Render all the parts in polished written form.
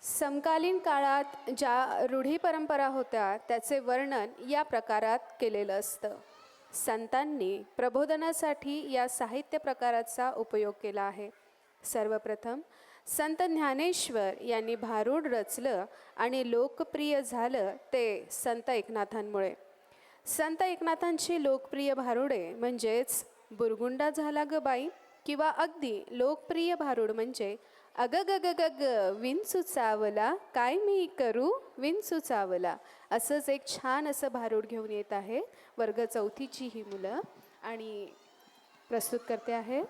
समकालीन काळात ज्या रूढी परंपरा होत्या त्याचे वर्णन या प्रकारात केलेलं असतं. संतांनी प्रबोधनासाठी या साहित्य प्रकाराचा उपयोग केला आहे. सर्वप्रथम संत ज्ञानेश्वर यांनी भारूड रचलं आणि लोकप्रिय झालं ते संत एकनाथांमुळे. संत एकनाथांची लोकप्रिय भारुडे म्हणजेच बुरगुंडा झाला ग बाई किंवा अगदी लोकप्रिय भारूड म्हणजे अग ग ग ग ग विंचू चावला काय मी करू विंचू चावला, असंच एक छान असं भारूड घेऊन येत आहे वर्ग चौथीची ही मुलं. आणि प्रस्तुत करते आहेत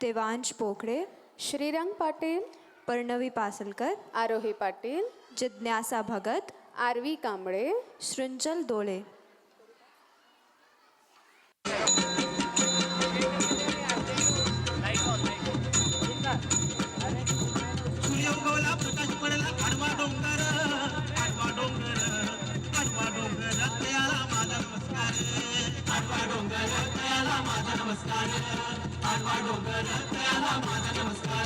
देवांश पोखडे, श्रीरंग पाटील, पर्णवी पासलकर, आरोही पाटील, जिज्ञासा भगत, आरवी कांबळे, सृंजल दोळे. सूर्योगवला प्रकाश पडला आडवा डोंगर आडवा डोंगर आडवा डोंगर तयाला माझा नमस्कार आडवा डोंगर तयाला माझा नमस्कार आडवा डोंगर तयाला माझा नमस्कार.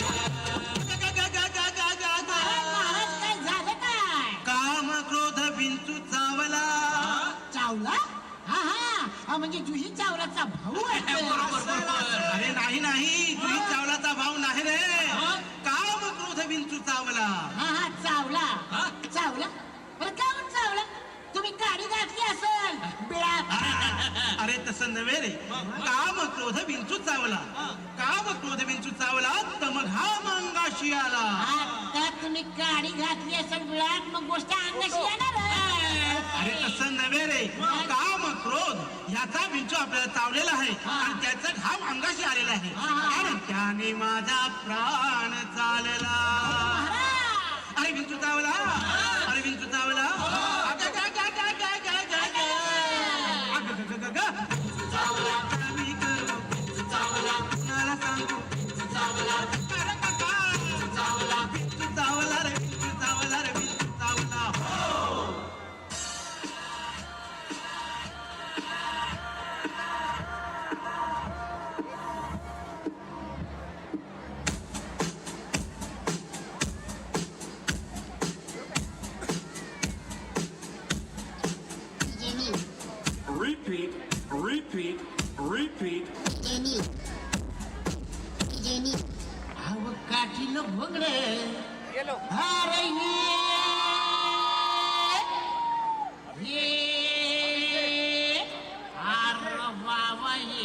महाराज काय झालं काय? काम क्रोध विंचू चावला. चावला? हा हा म्हणजे जुही चावलाचा भाऊ अरे नाही नाही जुही चावलाचा भाव नाही रे. काम क्रोध विंचू चावला. हा हा चावला चावला बरं काहून चावला? तुम्ही गाडी घातली असेल बिळात. अरे तसं नव्हे रे. काम क्रोध विंचू चावला. काम क्रोध विंचू चावला तर मग हा मंगाशी आला. आता तुम्ही गाडी घातली असेल बिळात मग गोष्ट अंगाशी येणार. अरे तसं नव्हे रे. काम क्रोध ह्याचा विंचू आपल्याला चावलेला आहे आणि त्याचा घाव अंगाशी आलेला आहे आणि त्याने माझा प्राण चालला. अरे विंचू चावला. अरे विंचू चावला. मी करू कुणाला सांगू. अरे काका. विंचू चावला रे विंचू चावला रे विंचू चावला. Repeat, repeat, repeat. काठीनं भोगडे अरे ये अरे बाबा ये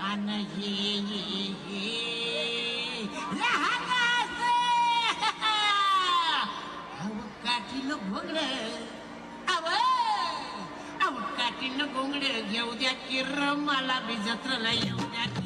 अन ये काठीनं भोगडे अव काठीनं गोंगडे घेऊ द्या की र मला बी जत्रेला येऊ द्या की.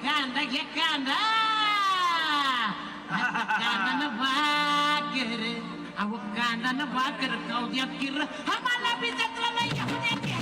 कांदा घ्या कांदा कांदा भाकर अहो कांदा न भाकर खाऊ द्या किर आम्हाला बी जत्रेला येऊ द्या की.